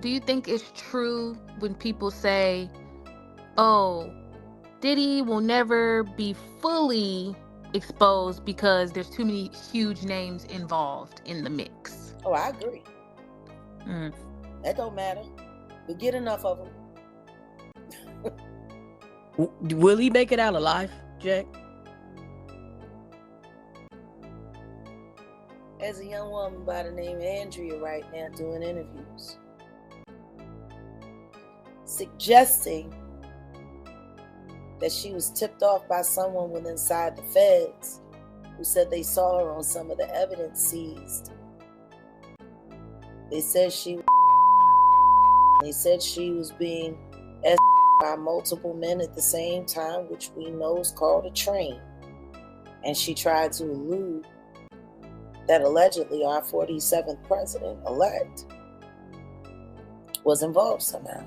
do you think it's true when people say, oh, Diddy will never be fully exposed because there's too many huge names involved in the mix? Oh, I agree. That don't matter. We get enough of them. Will he make it out alive, Jack? There's a young woman by the name of Andrea right now doing interviews, suggesting that she was tipped off by someone with inside the feds who said they saw her on some of the evidence seized. They said she was being by multiple men at the same time, which we know is called a train. And she tried to allude that allegedly our 47th president-elect was involved somehow.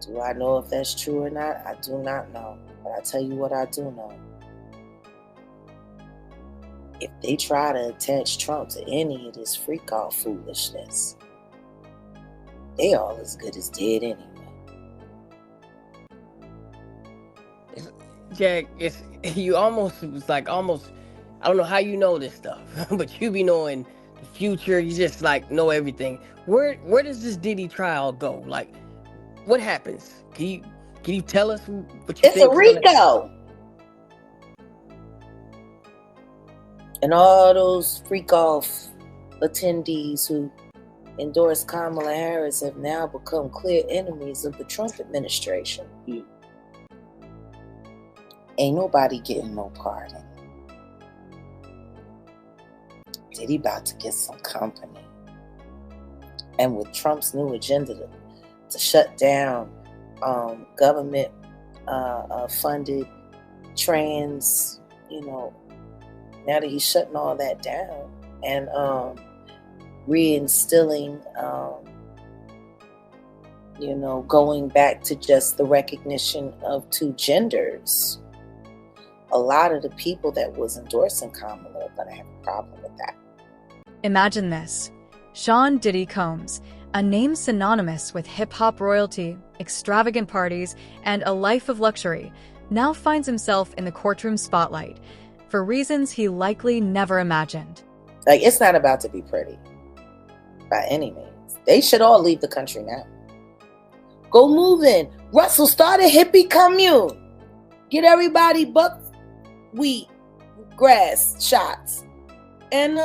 Do I know if that's true or not? I do not know. But I tell you what I do know. If they try to attach Trump to any of this freak-out foolishness, they all as good as dead anyway. Jack, I don't know how you know this stuff, but you be knowing the future. You just know everything. Where does this Diddy trial go? What happens? Can you tell us what you think? It's a RICO. And all those freak-off attendees who endorsed Kamala Harris have now become clear enemies of the Trump administration. Ain't nobody getting no part in it. Diddy about to get some company. And with Trump's new agenda to shut down government funded trans, now that he's shutting all that down and reinstilling, going back to just the recognition of two genders, a lot of the people that was endorsing Kamala are going to have a problem with that. Imagine this. Sean Diddy Combs, a name synonymous with hip-hop royalty, extravagant parties, and a life of luxury, now finds himself in the courtroom spotlight for reasons he likely never imagined. It's not about to be pretty by any means. They should all leave the country now. Go move in. Russell, start a hippie commune. Get everybody buckwheat grass shots. And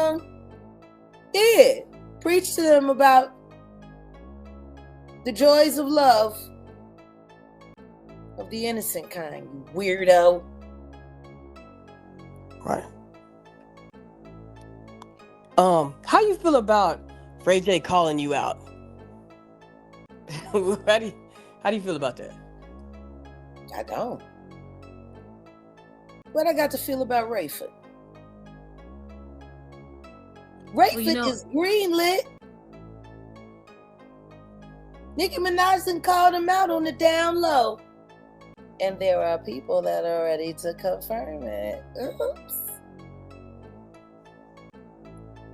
preach to them about the joys of love of the innocent kind, you weirdo. Right. How you feel about Ray J calling you out? How do you feel about that? I don't. What I got to feel about Rayford? Rayford is greenlit. Nicki Minaj done called him out on the down low. And there are people that are ready to confirm it. Oops.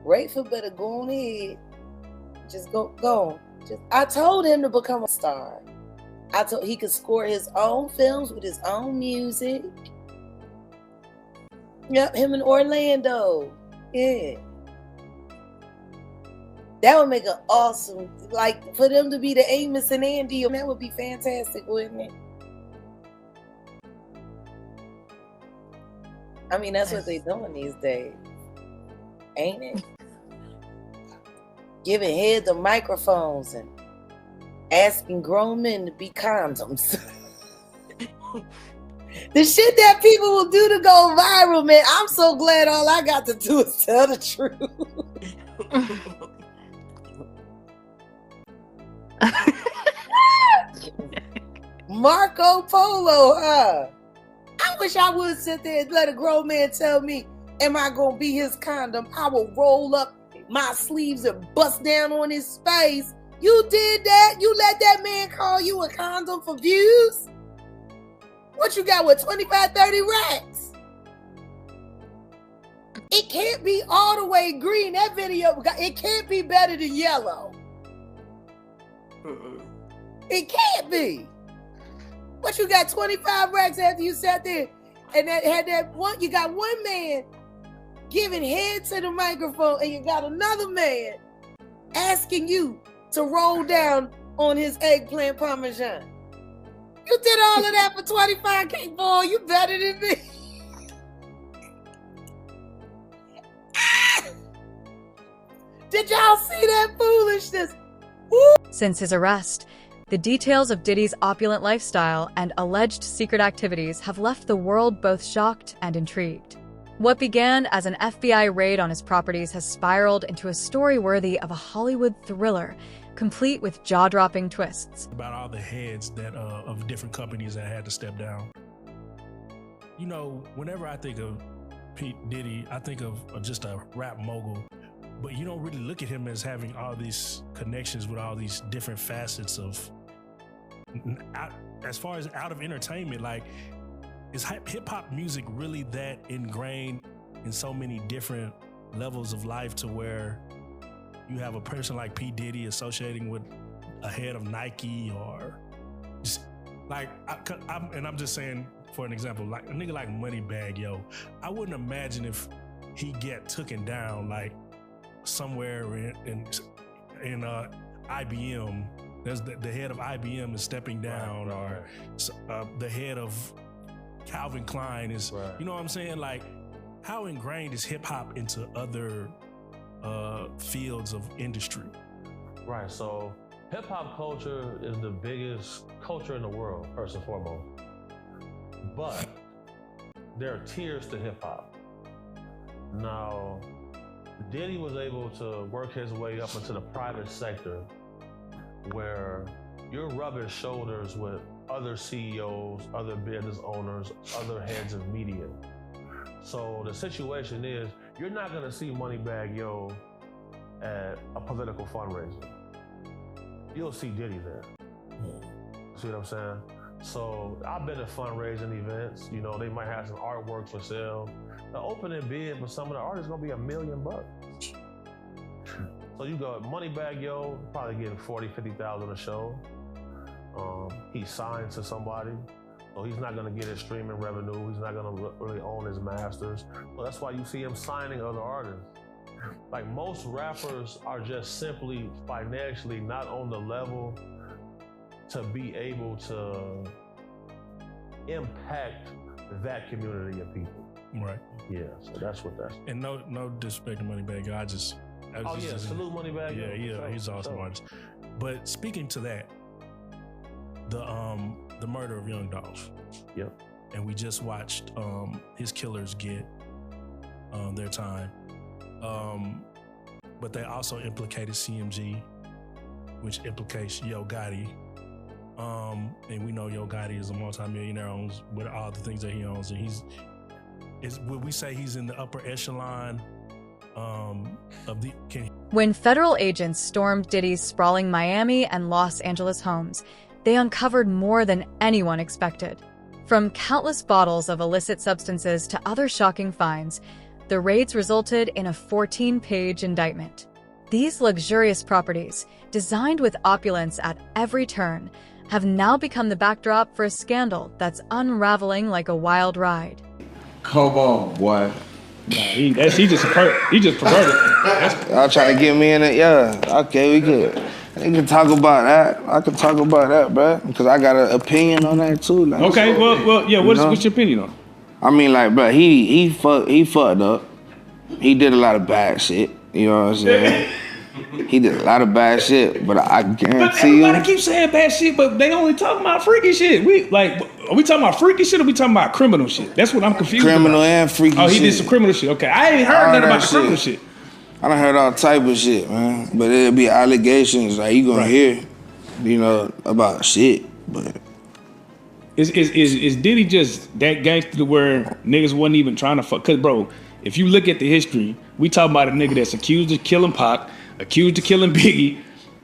Rayford better go on ahead. Just go on. I told him to become a star. I told he could score his own films with his own music. Yep, him in Orlando. Yeah. That would make an awesome, for them to be the Amos and Andy, that would be fantastic, wouldn't it? I mean, that's what they're doing these days, ain't it? Giving head to microphones and asking grown men to be condoms. The shit that people will do to go viral, man. I'm so glad all I got to do is tell the truth. Marco Polo, huh? I wish I would sit there and let a grown man tell me, am I going to be his condom? I will roll up my sleeves and bust down on his face. You did that? You let that man call you a condom for views? What you got with 25, 30 racks? It can't be all the way green. That video, it can't be better than yellow. It can't be. But you got 25 racks after you sat there and had that one. You got one man giving head to the microphone, and you got another man asking you to roll down on his eggplant parmesan. You did all of that for 25K, boy. You better than me. Did y'all see that foolishness? Woo! Since his arrest, the details of Diddy's opulent lifestyle and alleged secret activities have left the world both shocked and intrigued. What began as an FBI raid on his properties has spiraled into a story worthy of a Hollywood thriller, complete with jaw-dropping twists. About all the heads that of different companies that had to step down. You know, whenever I think of P. Diddy, I think of just a rap mogul, but you don't really look at him as having all these connections with all these different facets of, as far as out of entertainment, like, is hip-hop music really that ingrained in so many different levels of life to where you have a person like P. Diddy associating with a head of Nike, or just, like, I'm just saying, for an example, like a nigga like Moneybagg Yo, I wouldn't imagine if he get taken down like somewhere in IBM. There's the head of IBM is stepping down, or the head of Calvin Klein is, you know what I'm saying? Like, how ingrained is hip hop into other fields of industry? Right, so hip hop culture is the biggest culture in the world, first and foremost. But there are tiers to hip hop. Now, Diddy was able to work his way up into the private sector where you're rubbing shoulders with other CEOs, other business owners, other heads of media. So the situation is, you're not gonna see Moneybagg Yo at a political fundraiser. You'll see Diddy there. See what I'm saying? So I've been to fundraising events, you know, they might have some artwork for sale. The opening bid for some of the artists is gonna be $1 million. So you go, Moneybagg Yo, probably getting 40, 50,000 a show. He's signed to somebody, so he's not gonna get his streaming revenue. He's not gonna really own his masters. So that's why you see him signing other artists. Like, most rappers are just simply financially not on the level to be able to impact that community of people. Right. Yeah, so that's what that's. And no disrespect to Moneybagg Yo, salute Moneybagg Yo. Yeah, he's an awesome artist. But speaking to that, the murder of Young Dolph. Yep. And we just watched his killers get their time. But they also implicated CMG, which implicates Yo Gotti. And we know Yo Gotti is a multimillionaire, owns with all the things that he owns, and would we say he's in the upper echelon of the? When federal agents stormed Diddy's sprawling Miami and Los Angeles homes, they uncovered more than anyone expected. From countless bottles of illicit substances to other shocking finds, the raids resulted in a 14-page indictment. These luxurious properties, designed with opulence at every turn, have now become the backdrop for a scandal that's unraveling like a wild ride. Come on, boy. He just perverted. Y'all trying to get me in it? Yeah. Okay, we good. We can talk about that. I can talk about that, bro, because I got an opinion on that too. Like, okay, well, yeah. What's your opinion on? I mean, like, bro, he fucked up. He did a lot of bad shit. You know what I'm saying? He did a lot of bad shit, but I guarantee you. Everybody keeps saying bad shit, but they only talking about freaky shit. Are we talking about freaky shit, or we talking about criminal shit? That's what I'm confused criminal about. And freaky shit. Oh, he did some criminal shit. Okay, I ain't heard nothing about the criminal shit. I done heard all type of shit, man. But it'll be allegations, like, you gonna hear, you know, about shit. But is Diddy just that gangster to where niggas wasn't even trying to fuck? Cause bro, if you look at the history, we talking about a nigga that's accused of killing Pac, accused of killing Biggie,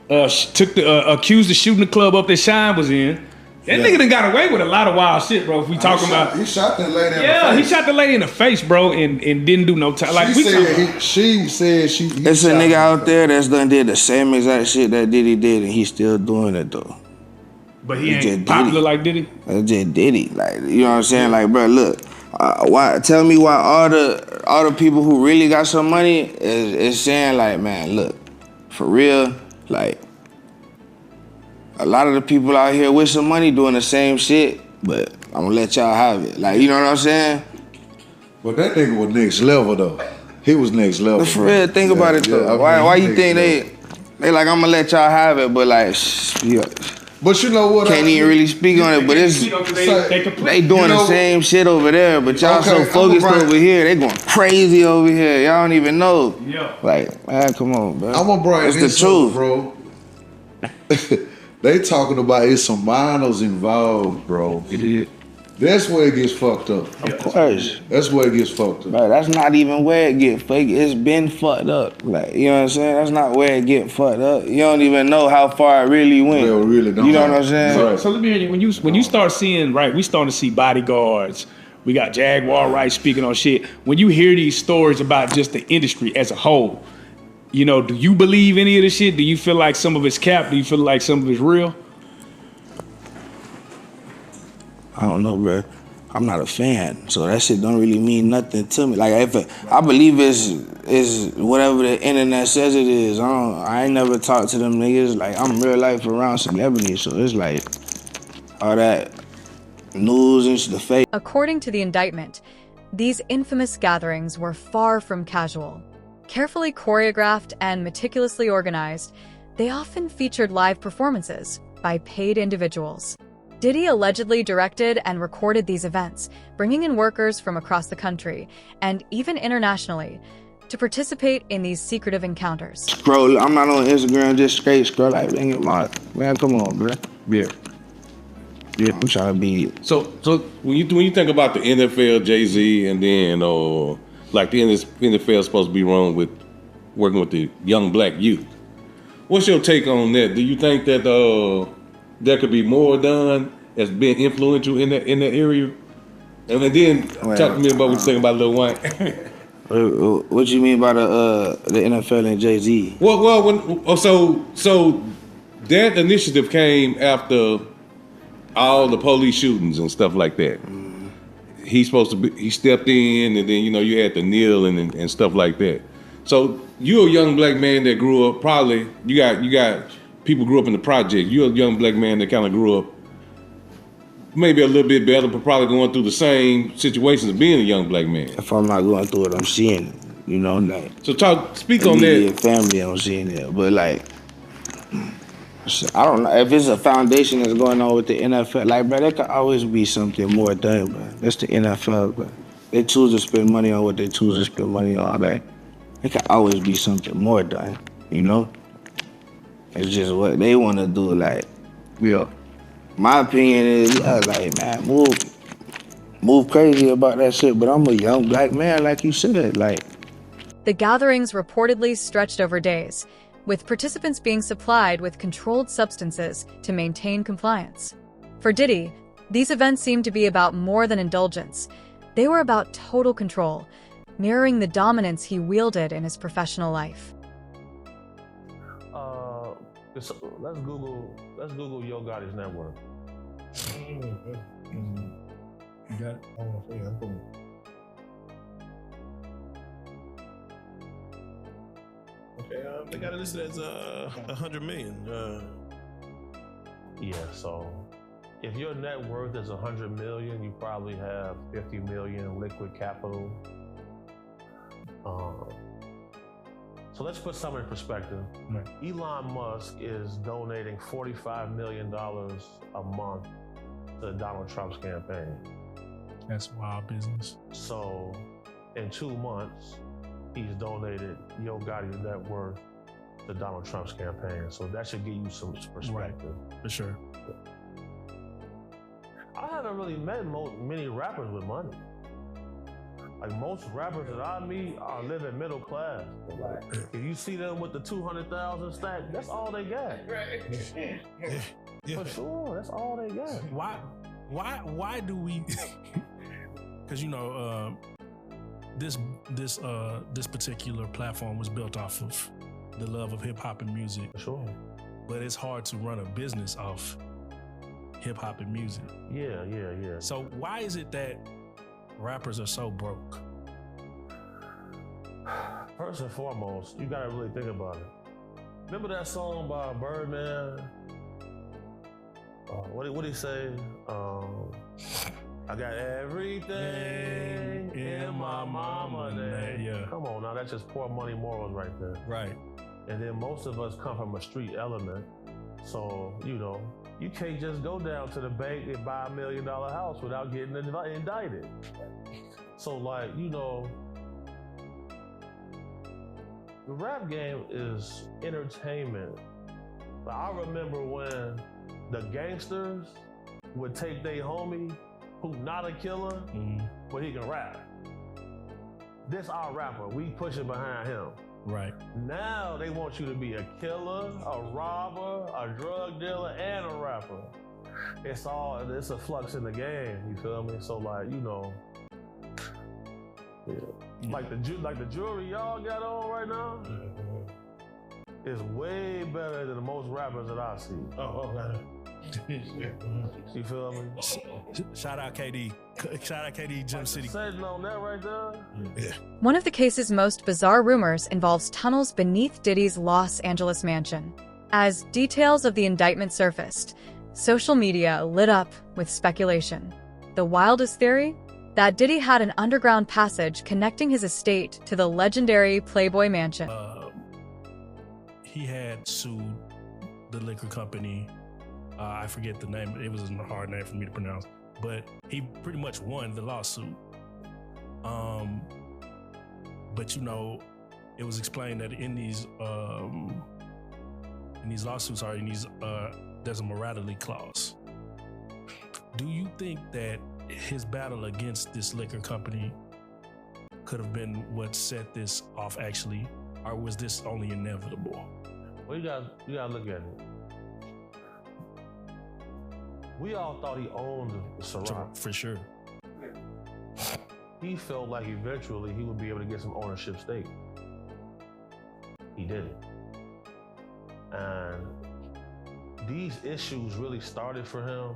accused of shooting the club up that Shine was in, That nigga done got away with a lot of wild shit, bro. If we talking about, he shot that lady in the face. Yeah, he shot the lady in the face, bro, and didn't do no time. Like she said she. It's a nigga out there that's done did the same exact shit that Diddy did, and he's still doing it though. But he ain't popular like Diddy. It's just Diddy, like you know what I'm saying. Like, bro, look, why? Tell me why all the people who really got some money is saying like, man, look, for real, like. A lot of the people out here with some money doing the same shit, but I'm gonna let y'all have it. Like, you know what I'm saying? But that nigga was next level though. He was next level. But for real, think about it though. Why you think they like, I'm gonna let y'all have it, but like, but you know what? Can't even really speak on it, but it's they doing the same shit over there, but y'all so focused over here, they going crazy over here. Y'all don't even know. Yeah. Like, man, come on, bro. I'm gonna bring it's the truth, bro. They talking about it's some minors involved, bro. That's where it gets fucked up. Of course. That's where it gets fucked up. Bro, that's not even where it get fucked. It's been fucked up. Like, you know what I'm saying? That's not where it get fucked up. You don't even know how far it really went. Well, really don't you know what I'm saying? So let me hear you. When you start seeing, right, we starting to see bodyguards. We got Jaguar Wright speaking on shit. When you hear these stories about just the industry as a whole, you know, do you believe any of this shit? Do you feel like some of it's cap? Do you feel like some of it's real? I don't know, bro. I'm not a fan, so that shit don't really mean nothing to me. Like, I believe it's whatever the internet says it is. I ain't never talked to them niggas. Like, I'm real life around celebrities, so it's like all that news and the fake. According to the indictment, these infamous gatherings were far from casual. Carefully choreographed and meticulously organized, they often featured live performances by paid individuals. Diddy allegedly directed and recorded these events, bringing in workers from across the country, and even internationally, to participate in these secretive encounters. Scroll, I'm not on Instagram, just straight scroll like, man, come on, bro. Yeah, I'm trying to be. So when you think about the NFL, Jay-Z, and then like the NFL is supposed to be run with working with the young black youth. What's your take on that? Do you think that there could be more done as being influential in that area? And then talk to me about what you think about Lil Wayne. What you mean by the NFL and Jay-Z? So that initiative came after all the police shootings and stuff like that. He stepped in, and then you had to kneel and stuff like that. So you're a young black man that grew up. Probably you got people grew up in the project. You're a young black man that kind of grew up maybe a little bit better, but probably going through the same situations of being a young black man. If I'm not going through it, I'm seeing it. Like. So speak on that. Family, I'm seeing it, but like. I don't know if it's a foundation that's going on with the NFL. Like, bro, there could always be something more done, bro. That's the NFL, bro. They choose to spend money on what they choose to spend money on. Like, there could always be something more done, It's just what they want to do. Like, my opinion is, like, man, move crazy about that shit. But I'm a young black man, like you said, like. The gatherings reportedly stretched over days, with participants being supplied with controlled substances to maintain compliance. For Diddy, these events seemed to be about more than indulgence. They were about total control, mirroring the dominance he wielded in his professional life. Let's Google Yo Gotti's net worth. You got it? Okay, they got it listed as 100 million. Yeah, so if your net worth is 100 million, you probably have 50 million liquid capital. So let's put some in perspective. Right. Elon Musk is donating $45 million a month to Donald Trump's campaign. That's wild business. So in 2 months, he's donated Yo Gotti's net worth to Donald Trump's campaign. So that should give you some perspective. Right. For sure. I haven't really met many rappers with money. Like most rappers that I meet are living middle class. Like, if you see them with the 200,000 stack, that's all they got. Yeah. For sure, that's all they got. Why do we? Because this particular platform was built off of the love of hip hop and music. For sure. But it's hard to run a business off hip hop and music. Yeah. So why is it that rappers are so broke? First and foremost, you gotta really think about it. Remember that song by Birdman? What did he say? I got everything in my mama name. Yeah. Come on now, that's just poor money morals right there. Right. And then most of us come from a street element. So, you can't just go down to the bank and buy $1 million house without getting indicted. So the rap game is entertainment. But I remember when the gangsters would take their homie who not a killer, but he can rap. This our rapper, we pushing behind him. Right. Now they want you to be a killer, a robber, a drug dealer, and a rapper. It's a flux in the game, you feel me? So like the jewelry y'all got on right now is way better than most rappers that I see. You feel me? Shout out KD. Shout out KD, Gym City. Setting on that right there. Yeah. One of the case's most bizarre rumors involves tunnels beneath Diddy's Los Angeles mansion. As details of the indictment surfaced, social media lit up with speculation. The wildest theory? That Diddy had an underground passage connecting his estate to the legendary Playboy Mansion. He had sued the liquor company. I forget the name. It was a hard name for me to pronounce. But he pretty much won the lawsuit. But it was explained that in these lawsuits there's a morality clause. Do you think that his battle against this liquor company could have been what set this off actually, or was this only inevitable? Well, you gotta look at it. We all thought he owned Ciroc. For sure. He felt like eventually he would be able to get some ownership stake. He didn't. And these issues really started for him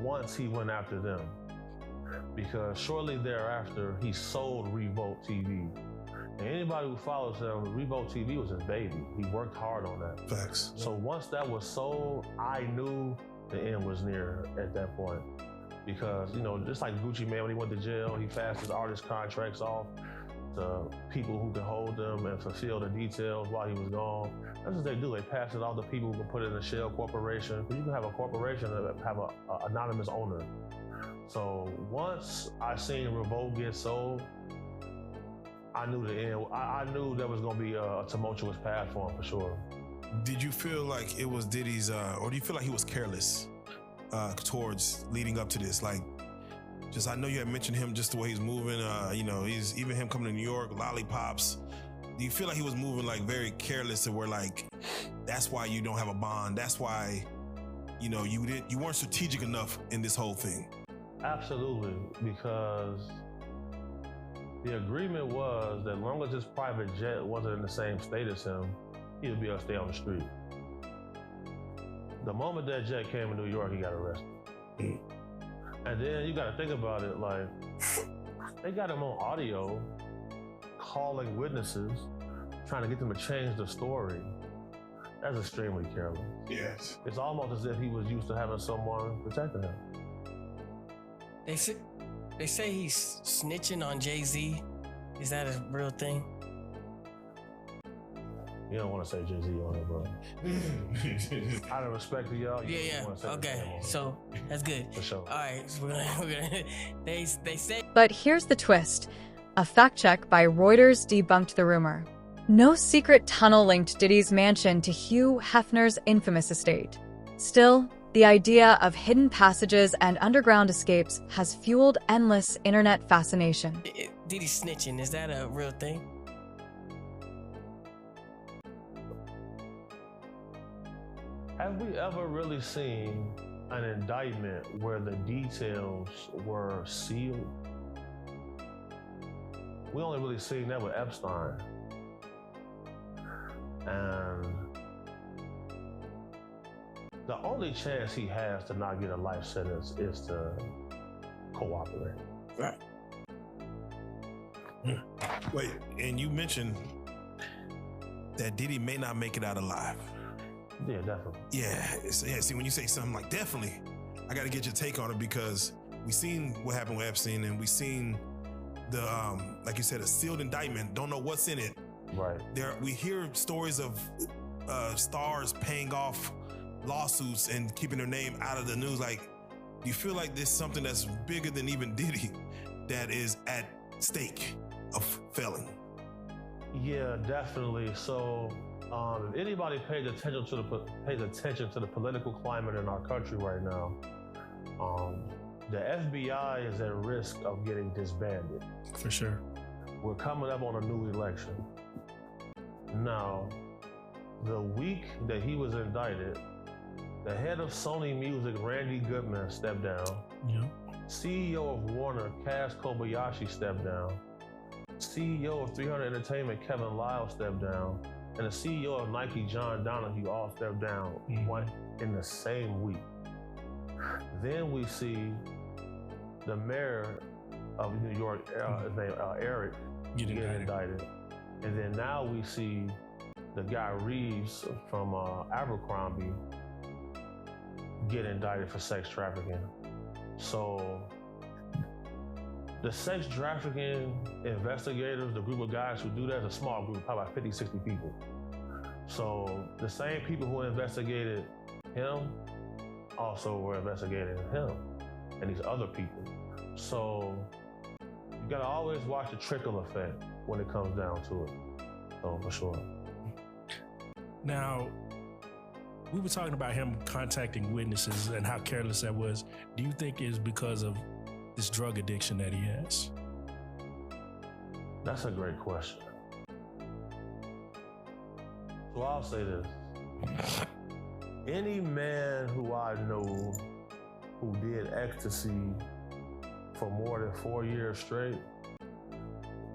once he went after them. Because shortly thereafter, he sold Revolt TV. And anybody who follows him, Revolt TV was his baby. He worked hard on that. Facts. So once that was sold, I knew the end was near at that point. Because, just like Gucci Mane when he went to jail, he passed his artist contracts off to people who could hold them and fulfill the details while he was gone. That's what they do. They pass it off to people who can put it in a shell corporation. Because you can have a corporation that have an anonymous owner. So once I seen Revolt get sold, I knew the end. I knew there was going to be a tumultuous path for him for sure. Did you feel like it was Diddy's, or do you feel like he was careless towards leading up to this? Like, I know you had mentioned him, just the way he's moving. He's even him coming to New York, lollipops. Do you feel like he was moving like very careless, to where like that's why you don't have a bond? That's why you weren't strategic enough in this whole thing? Absolutely, because the agreement was that as long as his private jet wasn't in the same state as him, he would be able to stay on the street. The moment that jet came to New York, he got arrested. And then you got to think about it, like, they got him on audio, calling witnesses, trying to get them to change the story. That's extremely careless. Yes. It's almost as if he was used to having someone protecting him. They say he's snitching on Jay-Z. Is that a real thing? You don't want to say Jay-Z on it, bro. Out of respect to y'all, you Yeah. don't want to say Okay, so that's good. For sure. All right, so we're gonna they say. But here's the twist. A fact check by Reuters debunked the rumor. No secret tunnel linked Diddy's mansion to Hugh Hefner's infamous estate. Still, the idea of hidden passages and underground escapes has fueled endless internet fascination. Diddy snitching, is that a real thing? Have we ever really seen an indictment where the details were sealed? We only really seen that with Epstein. And the only chance he has to not get a life sentence is to cooperate. Right. Wait, and you mentioned that Diddy may not make it out alive. Yeah, definitely. Yeah, see, when you say something like definitely, I got to get your take on it because we seen what happened with Epstein and we seen the, like you said, a sealed indictment. Don't know what's in it. Right. We hear stories of stars paying off lawsuits and keeping their name out of the news. Like, do you feel like there's something that's bigger than even Diddy that is at stake of failing? Yeah, definitely. So, if anybody pays attention to the political climate in our country right now, the FBI is at risk of getting disbanded. For sure. We're coming up on a new election. Now, the week that he was indicted, the head of Sony Music, Randy Goodman, stepped down. Yeah. CEO of Warner, Kaz Kobayashi, stepped down. CEO of 300 Entertainment, Kevin Lyle, stepped down. And the CEO of Nike, John Donahue, all stepped down in the same week. Then we see the mayor of New York, his name Eric, get indicted. And then now we see the guy Reeves from Abercrombie get indicted for sex trafficking. So the sex trafficking investigators, the group of guys who do that, is a small group, probably about 50, 60 people. So the same people who investigated him also were investigating him and these other people. So you gotta always watch the trickle effect when it comes down to it. So for sure. Now, we were talking about him contacting witnesses and how careless that was. Do you think it's because of this drug addiction that he has? That's a great question. So I'll say this. Any man who I know who did ecstasy for more than 4 years straight,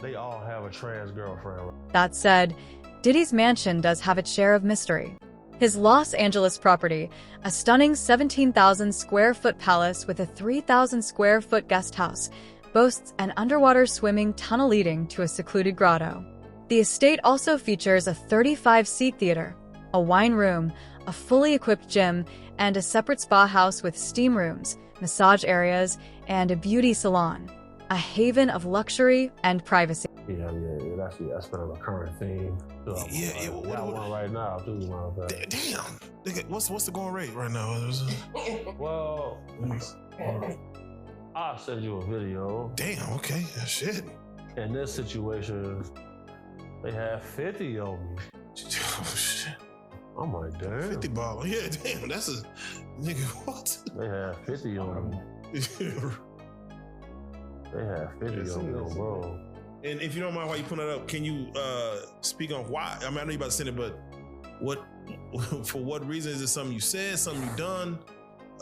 they all have a trans girlfriend. That said, Diddy's mansion does have its share of mystery. His Los Angeles property, a stunning 17,000 square foot palace with a 3,000 square foot guest house, boasts an underwater swimming tunnel leading to a secluded grotto. The estate also features a 35-seat theater, a wine room, a fully equipped gym, and a separate spa house with steam rooms, massage areas, and a beauty salon, a haven of luxury and privacy. Yeah, that's been a recurring theme. Yeah. We got one right now, too. Damn. What's the going rate right now? Well, I'll send you a video. Damn, okay. Shit. In this situation, they have 50 of me. Oh, shit. I'm like, damn. 50 ball. Yeah, damn. That's a nigga. What? They have 50 on me. They have 50 on me, bro. And if you don't mind, while you put it up, can you speak on why? I mean, I know you about to send it, but for what reason? Is it something you said, something you done,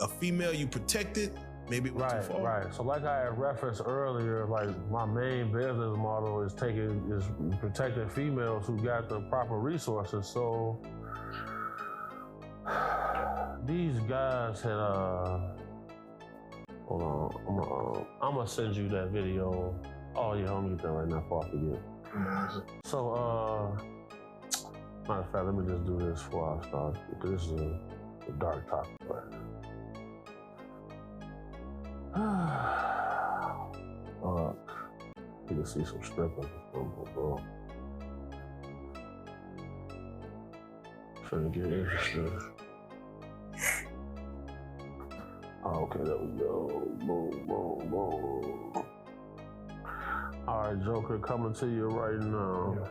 a female you protected? Maybe it went too far. Right. So like I had referenced earlier, like my main business model is protecting females who got the proper resources. So these guys had hold on, I'm gonna send you that video. Oh yeah, I'm gonna get that right now before I forget. So matter of fact, let me just do this before I start, because this is a dark topic, right? You can see some stripping, bro. Trying to get interested. Oh, okay, there we go. Boom, boom, boom. All right, Joker, coming to you right now.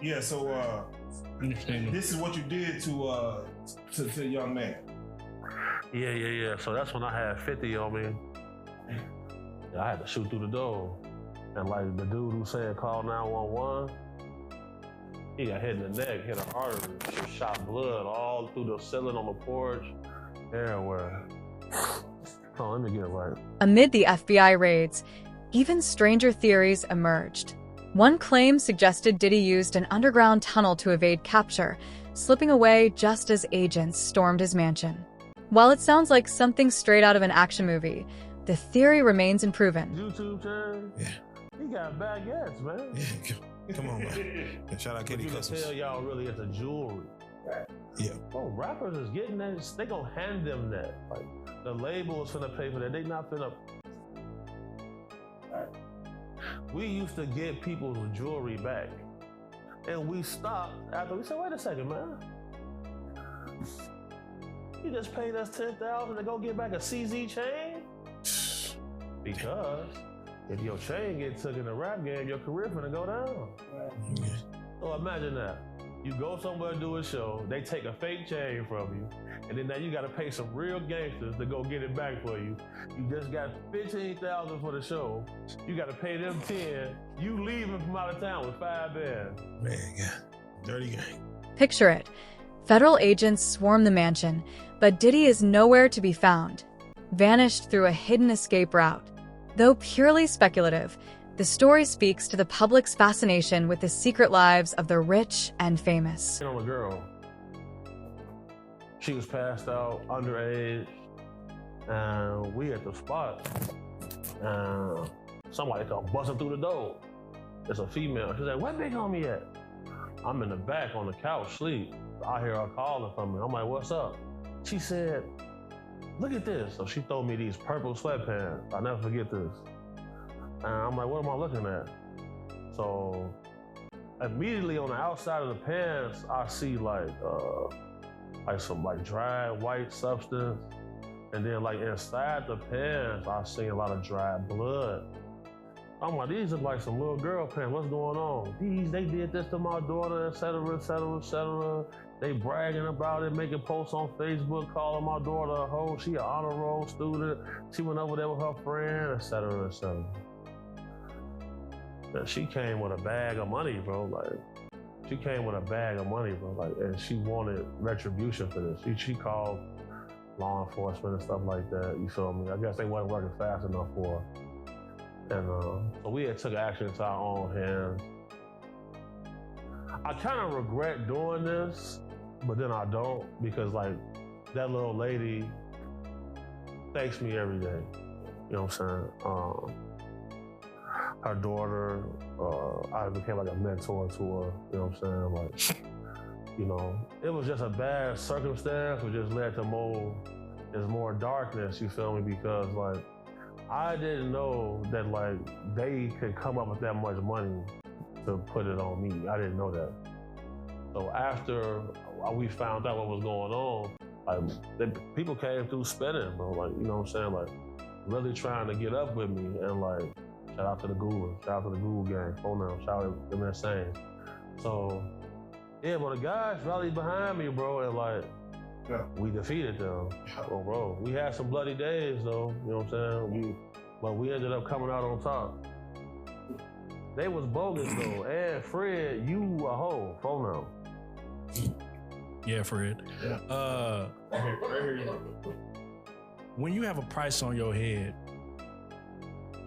Yeah, so this is what you did to the young man. Yeah. So that's when I had 50 on me. I had to shoot through the door. And like the dude who said call 911, he got hit in the neck, hit an artery, shot blood all through the ceiling on the porch, everywhere. Oh, let me get it right. Amid the FBI raids, even stranger theories emerged. One claim suggested Diddy used an underground tunnel to evade capture, slipping away just as agents stormed his mansion. While it sounds like something straight out of an action movie, the theory remains unproven. YouTube channel? Yeah. He got baguettes, man. Yeah, come on, man. Yeah, shout out Kenny You can Customs. tell y'all really into jewelry. Yeah. Oh, rappers is getting that. They gonna hand them that. Like, the label is finna pay for that. They not finna. We used to get people's jewelry back. And we stopped after we said, wait a second, man. You just paid us $10,000 to go get back a CZ chain? Because if your chain gets took in the rap game, your career finna go down. Yeah. So imagine that. You go somewhere to do a show, they take a fake chain from you, and then now you gotta pay some real gangsters to go get it back for you. You just got $15,000 for the show. You gotta pay them 10. You leaving from out of town with 5 bands. Man, yeah. Dirty gang. Picture it. Federal agents swarm the mansion, but Diddy is nowhere to be found, vanished through a hidden escape route. Though purely speculative, the story speaks to the public's fascination with the secret lives of the rich and famous. On a girl. She was passed out, underage, and we at the spot. And somebody come busting through the door. It's a female. She's like, where Big Homie at? I'm in the back on the couch, sleep. I hear her calling from me. I'm like, what's up? She said, look at this. So she threw me these purple sweatpants. I'll never forget this. And I'm like, what am I looking at? So immediately on the outside of the pants, I see like some like dry white substance. And then like inside the pants, I see a lot of dry blood. I'm like, these look like some little girl pants. What's going on? They did this to my daughter, et cetera, et cetera, et cetera. They bragging about it, making posts on Facebook, calling my daughter a hoe. She an honor roll student. She went over there with her friend, et cetera, et cetera. And she came with a bag of money, bro. Like, she came with a bag of money, bro. Like, and she wanted retribution for this. She called law enforcement and stuff like that. You feel me? I guess they wasn't working fast enough for her. And so we had took action into our own hands. I kind of regret doing this, but then I don't, because like that little lady thanks me every day. You know what I'm saying? Her daughter, I became like a mentor to her. You know what I'm saying? Like, you know, it was just a bad circumstance, which just led to more darkness. You feel me? Because like, I didn't know that like they could come up with that much money to put it on me. I didn't know that. So after we found out what was going on, like people came through spinning, bro. Like, you know what I'm saying? Like really trying to get up with me, and like shout out to the Google, shout out to the Google gang. Oh no, shout out to them insane. So yeah, but the guys rallied behind me, bro, and like we defeated them. Oh, bro, we had some bloody days though. You know what I'm saying? But we ended up coming out on top. They was bogus though. And Fred, you a hoe. Oh no. Yeah, Fred. Yeah. When you have a price on your head,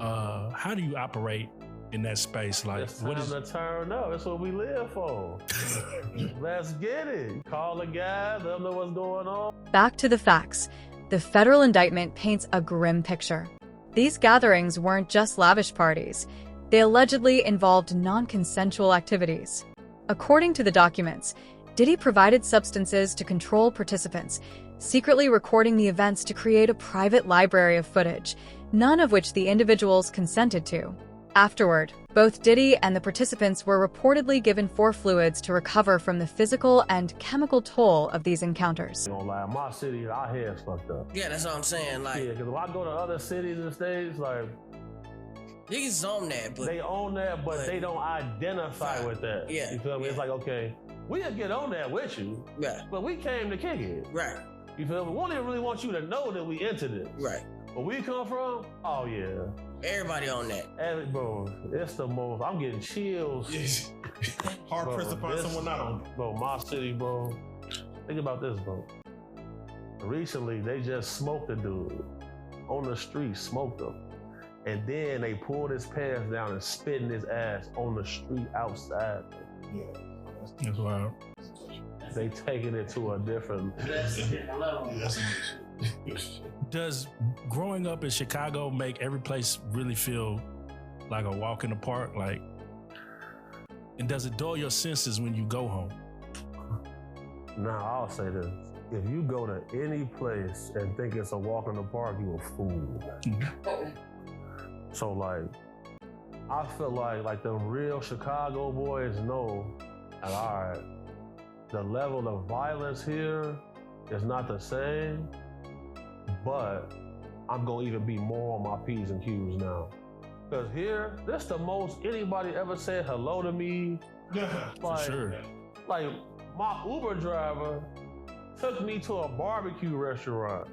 how do you operate in that space? Like, it's time to turn up. That's what we live for. Let's get it. Call the guy, let them know what's going on. Back to the facts. The federal indictment paints a grim picture. These gatherings weren't just lavish parties. They allegedly involved non-consensual activities. According to the documents, Diddy provided substances to control participants, secretly recording the events to create a private library of footage, none of which the individuals consented to. Afterward, both Diddy and the participants were reportedly given 4 fluids to recover from the physical and chemical toll of these encounters. You know, like my city, our head's fucked up. Yeah, that's what I'm saying. Like, yeah, because if I go to other cities and states, like Niggas is on that, but they own that, but they don't identify with that. Yeah. You feel me? It's like, okay, we'll get on that with you, right. but we came to kick it. Right. You feel me? We don't even really want you to know that we into this. Right. Where we come from, oh yeah. Everybody on that. Bro, it's the most, I'm getting chills. Yes. Hard pressed to find someone not on. Bro, my city, bro. Think about this, bro. Recently, they just smoked a dude on the street, smoked him. And then they pulled his pants down and spit in his ass on the street outside. Yeah. That's wild. They taking it to a different level. Does growing up in Chicago make every place really feel like a walk in the park? Like, and does it dull your senses when you go home? Now, I'll say this. If you go to any place and think it's a walk in the park, you a fool. So, like, I feel like the real Chicago boys know that, all right, the level of violence here is not the same, but I'm gonna even be more on my P's and Q's now. Because here, this the most anybody ever said hello to me. For sure. Like, my Uber driver took me to a barbecue restaurant.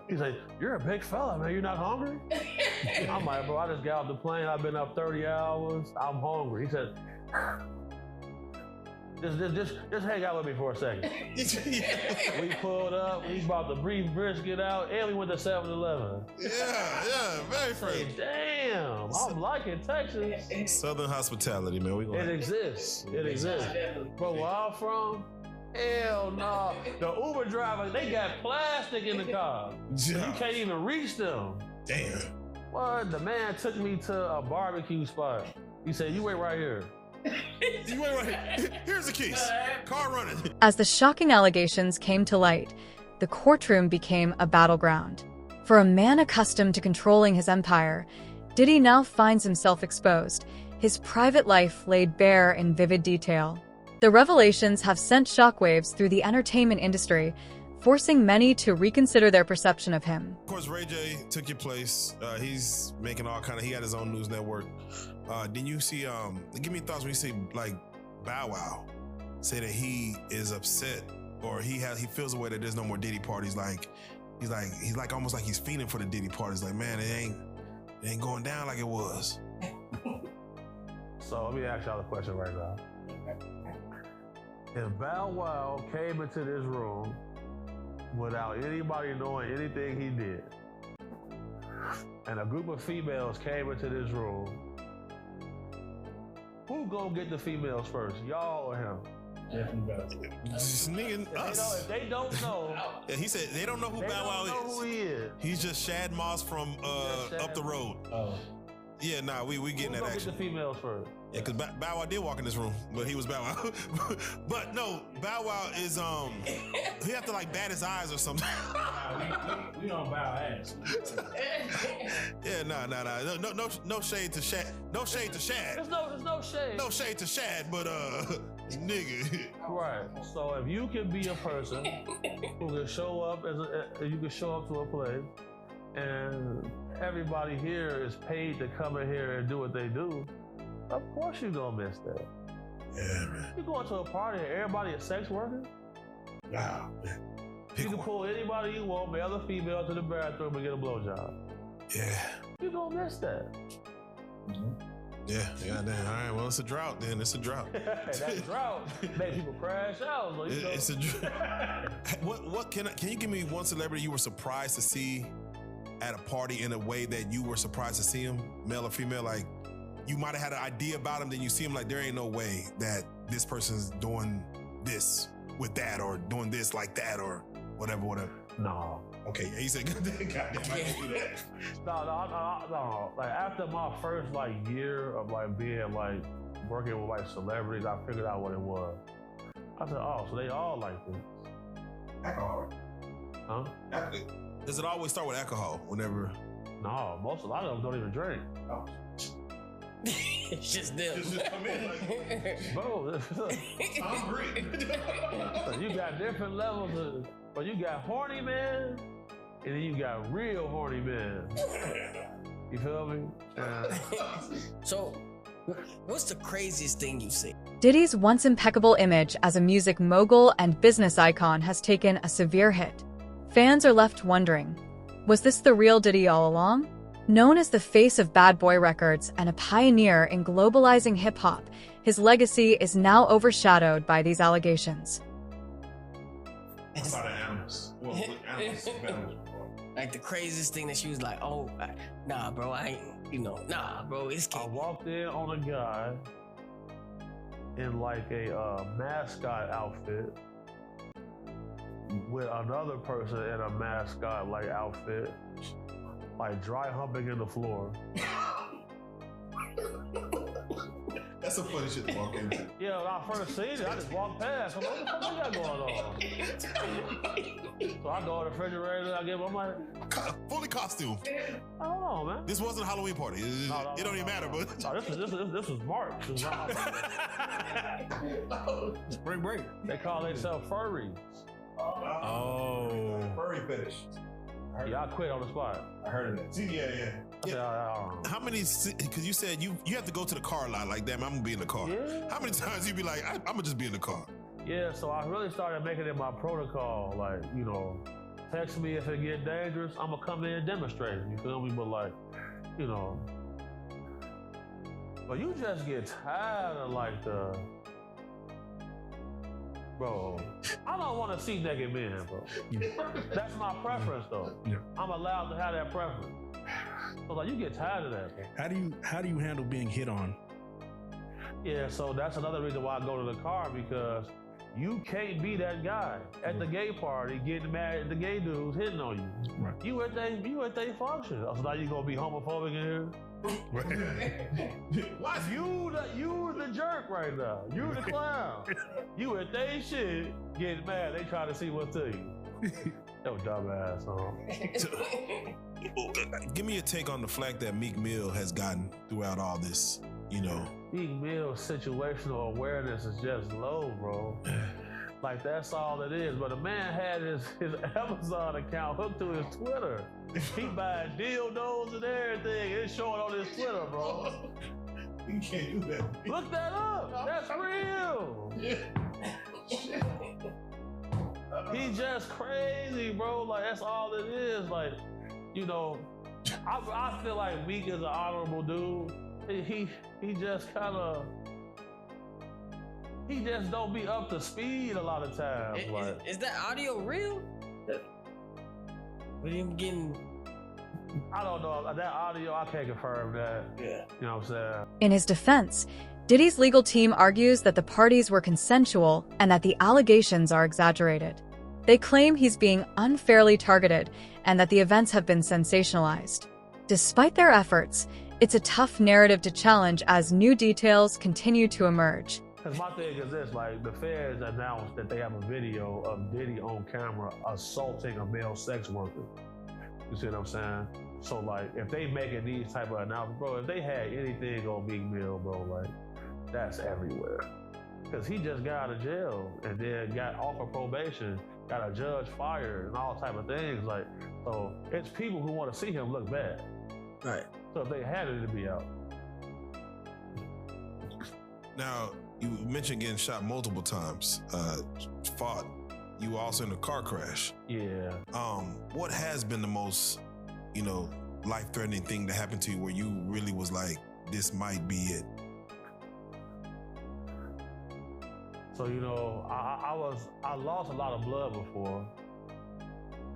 He's like, you're a big fella, man. You're not hungry? I'm like, bro, I just got off the plane. I've been up 30 hours. I'm hungry. He said, just hang out with me for a second. We pulled up, we bought the beef brisket out, and we went to 7-Eleven. Yeah, very friendly. Damn, I'm liking Texas. Southern hospitality, man. It exists. It exists. But where I'm from, hell no. The Uber drivers, they got plastic in the car. You can't even reach them. Damn. What? The man took me to a barbecue spot. He said, you wait right here. You wait right here. Here's the keys. Car running. As the shocking allegations came to light, the courtroom became a battleground. For a man accustomed to controlling his empire, Diddy now finds himself exposed, his private life laid bare in vivid detail. The revelations have sent shockwaves through the entertainment industry, forcing many to reconsider their perception of him. Of course, Ray J took your place. He's making all kind of, he had his own news network. Didn't you see, give me thoughts when you say, like, Bow Wow say that he is upset or he feels a way that there's no more Diddy parties. He's like almost like he's feeling for the Diddy parties. Like, man, it ain't going down like it was. So let me ask y'all a question right now. If Bow Wow came into this room without anybody knowing anything he did, and a group of females came into this room, who gonna get the females first, y'all or him? This nigga, us. If they don't know, yeah, he said they don't know who Bow Wow is. Who he is. He's just Shad Moss from up the road. Oh. Yeah, nah, we getting that action. Get the females first. Yeah, because Bow Wow did walk in this room, but he was Bow Wow. But no, Bow Wow is he have to like bat his eyes or something. We don't bow ass. Yeah, nah. No shade to Shad. No shade to Shad. There's no shade. No shade to Shad, but nigga. Right. So if you can be a person who can show up you can show up to a place, and everybody here is paid to come in here and do what they do, of course you gonna miss that. Yeah, man. You going to a party and everybody is sex worker? Nah, man. You can pull anybody you want, male or female, to the bathroom and get a blowjob. Yeah. You gonna miss that. Yeah, damn. All right, well, it's a drought then. It's a drought. That drought make people crash out. So it's a drought. What can you give me one celebrity you were surprised to see at a party in a way that you were surprised to see him, male or female? Like, you might have had an idea about him, then you see him like, there ain't no way that this person's doing this with that or doing this like that or whatever. No. Okay, he said, goddamn, I can't do that. No. Like, after my first year of being working with celebrities, I figured out what it was. I said, oh, so they all like this. Alcohol. Huh? Does it always start with alcohol whenever? No, a lot of them don't even drink. Oh. It's just them. Just come in Bro, I'm great. So you got different levels but you got horny man, and then you got real horny man. You feel me? So, what's the craziest thing you've seen? Diddy's once impeccable image as a music mogul and business icon has taken a severe hit. Fans are left wondering, was this the real Diddy all along? Known as the face of Bad Boy Records and a pioneer in globalizing hip-hop, his legacy is now overshadowed by these allegations. What about the animals? Well, animals. Like the craziest thing that she was like, oh, nah, bro, I ain't, nah, bro, it's I walked in on a guy in like a mascot outfit with another person in a mascot like outfit, like dry humping in the floor. That's some funny shit to walk into. Yeah, when I first seen it, I just walked past. I'm like, what the fuck you got going on? So I go to the refrigerator, I give him, I'm like, fully costume. I don't know, man. This wasn't a Halloween party. It don't even matter, but No, this is March. This is Spring break. They call themselves furries. Oh. Furry fetish. Yeah, I quit on the spot. I heard of that. See, yeah. I said, I don't know. How many? Because you said you have to go to the car lot. Like, damn, I'm gonna be in the car. Yeah. How many times you be like, I'm gonna just be in the car? Yeah, so I really started making it my protocol. Like, text me if it get dangerous. I'm gonna come in and demonstrate. You feel me? But like, but you just get tired of like bro, I don't want to see naked men, bro. That's my preference, though. Yeah. I'm allowed to have that preference. So like, you get tired of that, bro. How do you handle being hit on? Yeah, so that's another reason why I go to the car, because you can't be that guy at the gay party getting mad at the gay dudes hitting on you. Right. You at they function. So now you gonna be homophobic in here? What? You the jerk right now. You the clown. You at they shit getting mad. They try to see what's to you. Yo, dumbass. Give me a take on the flack that Meek Mill has gotten throughout all this. Meek Mill's situational awareness is just low, bro. Like, that's all it is. But the man had his Amazon account hooked to his Twitter. He buying dildos and everything. It's showing on his Twitter, bro. You can't do that. Look that up. That's real. He just crazy, bro. Like, that's all it is. Like, I feel like Meek is an honorable dude. He just kind of, he just don't be up to speed a lot of times. Is that audio real? With him getting... I don't know. That audio, I can't confirm that. Yeah. You know what I'm saying? In his defense, Diddy's legal team argues that the parties were consensual and that the allegations are exaggerated. They claim he's being unfairly targeted and that the events have been sensationalized. Despite their efforts, it's a tough narrative to challenge as new details continue to emerge. Because my thing is this, like, the feds announced that they have a video of Diddy on camera assaulting a male sex worker. You see what I'm saying? So, like, if they making these type of announcements, bro, if they had anything on Meek Mill, bro, like, that's everywhere. Because he just got out of jail and then got off of probation, got a judge fired and all type of things. Like, so it's people who want to see him look bad. Right. So if they had it, it'd be out. Now, you mentioned getting shot multiple times. Fought. You were also in a car crash. Yeah. What has been the most, life-threatening thing that happened to you where you really was like, this might be it? So, I lost a lot of blood before,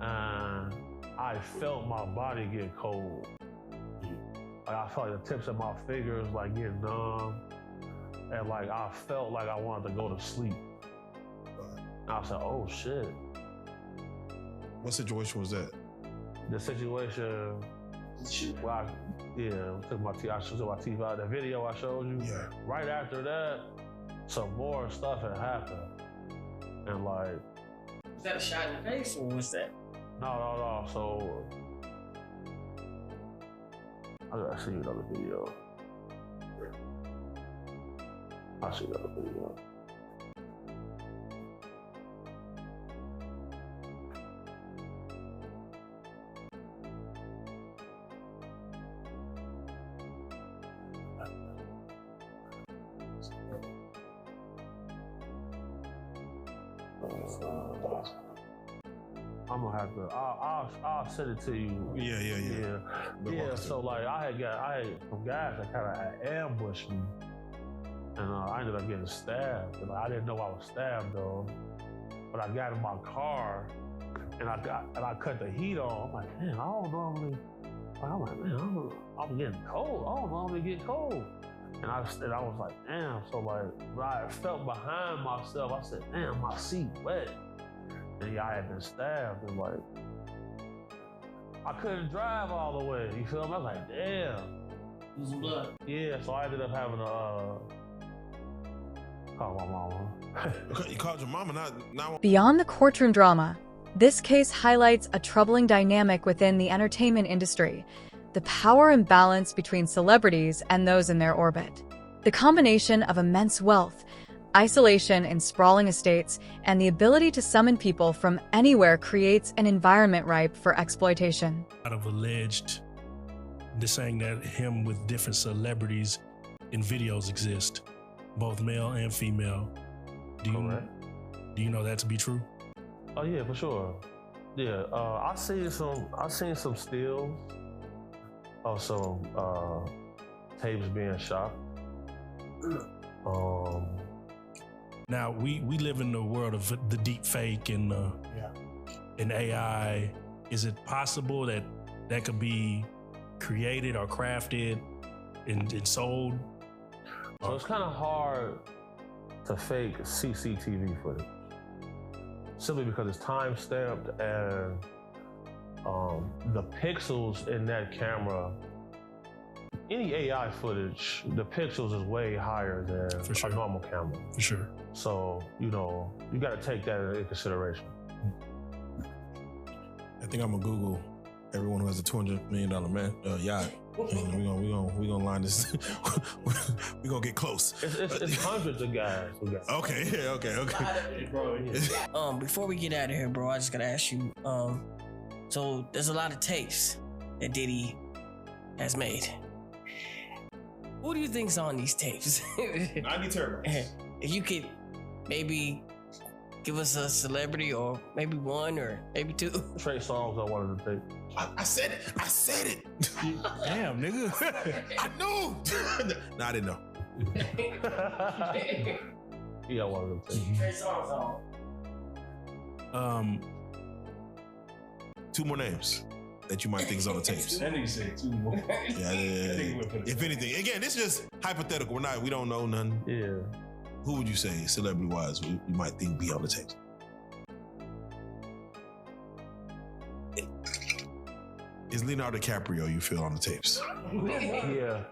and I felt my body get cold. Like, I felt like the tips of my fingers like getting numb, and like I felt like I wanted to go to sleep. And I said, "Oh shit!" What situation was that? The situation where I took my teeth out. The video I showed you. Yeah. Right after that, some more stuff had happened, and like. Was that a shot in the face or was that? No. So I gotta see another video. I'll see another video. I'm gonna have to. I'll send it to you. Yeah. So like, I had some guys that kind of ambushed me, and I ended up getting stabbed. And I didn't know I was stabbed though. But I got in my car, and I cut the heat on. I'm like, man, I don't normally. I'm like, man, I'm getting cold. I don't normally get cold. And I was like, damn. So like, when I felt behind myself, I said, damn, my seat wet. And yeah, I had been stabbed, and like, I couldn't drive all the way. You feel me? I was like, damn. Losing blood. Yeah, so I ended up having to call my mama. You called your mama, not. Beyond the courtroom drama, this case highlights a troubling dynamic within the entertainment industry: the power imbalance between celebrities and those in their orbit. The combination of immense wealth, isolation in sprawling estates, and the ability to summon people from anywhere creates an environment ripe for exploitation. Out of alleged, they're saying that him with different celebrities in videos exist, both male and female. Do you know that to be true? Oh yeah, for sure. Yeah, I seen some stills of some tapes being shot. Now we live in the world of the deep fake and AI. Is it possible that could be created or crafted and sold? So it's kind of hard to fake CCTV footage, simply because it's time stamped and the pixels in that camera. Any AI footage, the pixels is way higher than a normal camera. For sure. So, you got to take that into consideration. I think I'm gonna Google everyone who has a $200 million yacht. We gonna line this. We gonna get close. It's hundreds of guys who got. Okay. Before we get out of here, bro, I just gotta ask you. So there's a lot of tapes that Diddy has made. Who do you think's on these tapes? 90 terabytes. If you could maybe give us a celebrity, or maybe one, or maybe two. Trey Songz on one of the tapes. I said it. Damn, nigga. I knew. No, I didn't know. He got one of them tapes. Trey Songz on. 2 more names that you might think is on the tapes. That nigga said 2 more. Yeah. If anything, again, this is just hypothetical. We don't know none. Yeah. Who would you say, celebrity-wise, you might think be on the tapes? Is Leonardo DiCaprio, you feel, on the tapes? Yeah.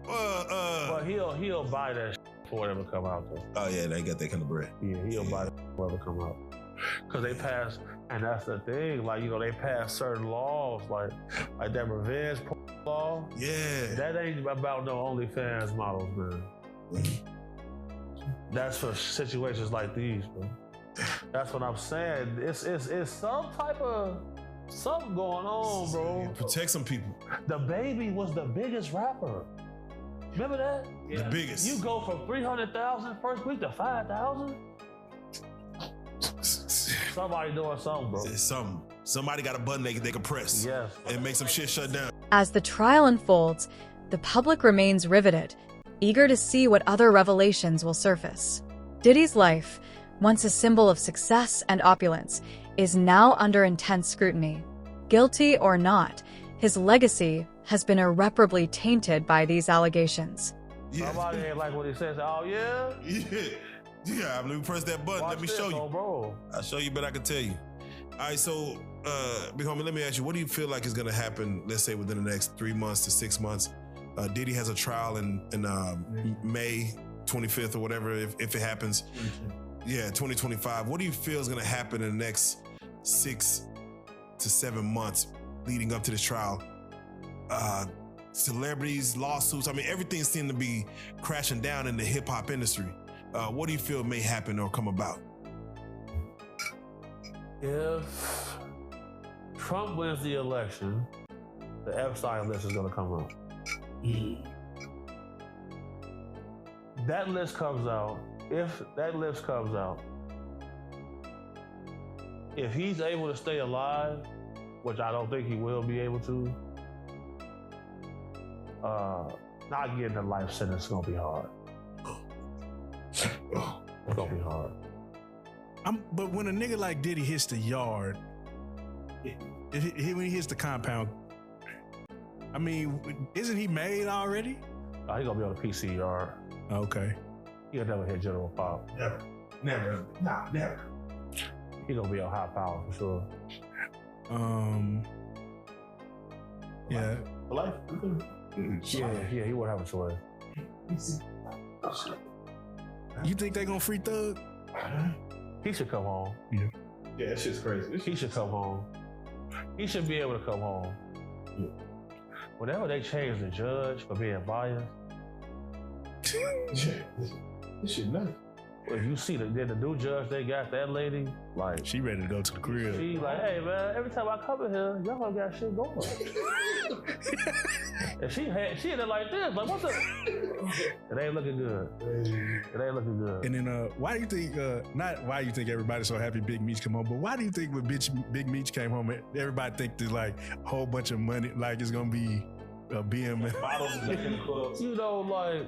But he'll buy that shit before it ever come out though. Oh yeah, they got that kind of bread. Yeah, he'll buy that before it ever come out. Cause they pass, and that's the thing. Like they pass certain laws, like that revenge law. Yeah. That ain't about no OnlyFans models, man. That's for situations like these, bro. That's what I'm saying. It's some type of something going on, bro. Protect some people. The Baby was the biggest rapper. Remember that? Yeah. The biggest. You go from 300,000 first week to 5,000. Somebody doing something, bro. It's something. Somebody got a button they can press. Yes. And make some shit shut down. As the trial unfolds, the public remains riveted, eager to see what other revelations will surface. Diddy's life, once a symbol of success and opulence, is now under intense scrutiny. Guilty or not, his legacy has been irreparably tainted by these allegations. Yeah. Somebody ain't like what he says. Oh, yeah? Yeah, let me press that button. Watch let me this, show you. Bro. I'll show you, but I can tell you. All right, so, big homie, let me ask you, what do you feel like is going to happen, let's say, within the next 3 months to 6 months? Diddy has a trial in May 25th or whatever, if it happens. Yeah, 2025. What do you feel is going to happen in the next 6 to 7 months leading up to this trial? Celebrities, lawsuits, I mean, everything seemed to be crashing down in the hip-hop industry. What do you feel may happen or come about? If Trump wins the election, the Epstein list is going to come out. That list comes out, if that list comes out, if he's able to stay alive, which I don't think he will be able to, not getting a life sentence is gonna be hard. It's gonna be hard. But when a nigga like Diddy hits the yard, when he hits the compound, I mean, isn't he made already? He gonna be on the PCR. Okay. He'll never hit General Pop. Never. Nah, never. He gonna be on high power for sure. Yeah. For life? Yeah, he won't have a choice. You think they gonna free Thug? He should come home. Yeah. Yeah, that shit's crazy. He should come home. He should be able to come home. Yeah. Whenever they change the judge for being biased, This shit nuts. if you see the new judge they got, that lady, like, She ready to go to the crib. she like, hey man, every time I come in here, y'all got shit going. And she in there like this, like what the? It ain't looking good. It ain't looking good. And then, why do you think? Not why you think everybody's so happy Big Meech come home, but why do you think when Big Meech came home, everybody think there's like a whole bunch of money, like it's gonna be a BM? Bottles in the clubs. You know, like.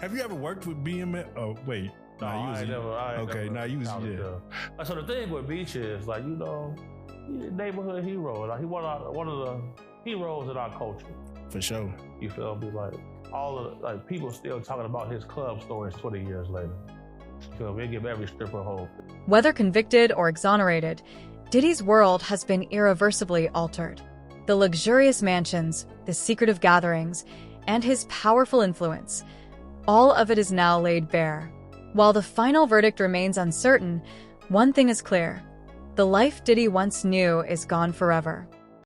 Have you ever worked with BM? Oh wait, No, I ain't never. Okay, now you was yeah. So the thing with Beach is like, you know, he's a neighborhood hero. Like he one of the heroes in our culture. For sure. You feel me? Like all of like people still talking about his club stories 20 years later. You feel me? They give every stripper hope. Whether convicted or exonerated, Diddy's world has been irreversibly altered. The luxurious mansions, the secretive gatherings, and his powerful influence, all of it is now laid bare. While the final verdict remains uncertain, one thing is clear: the life Diddy once knew is gone forever.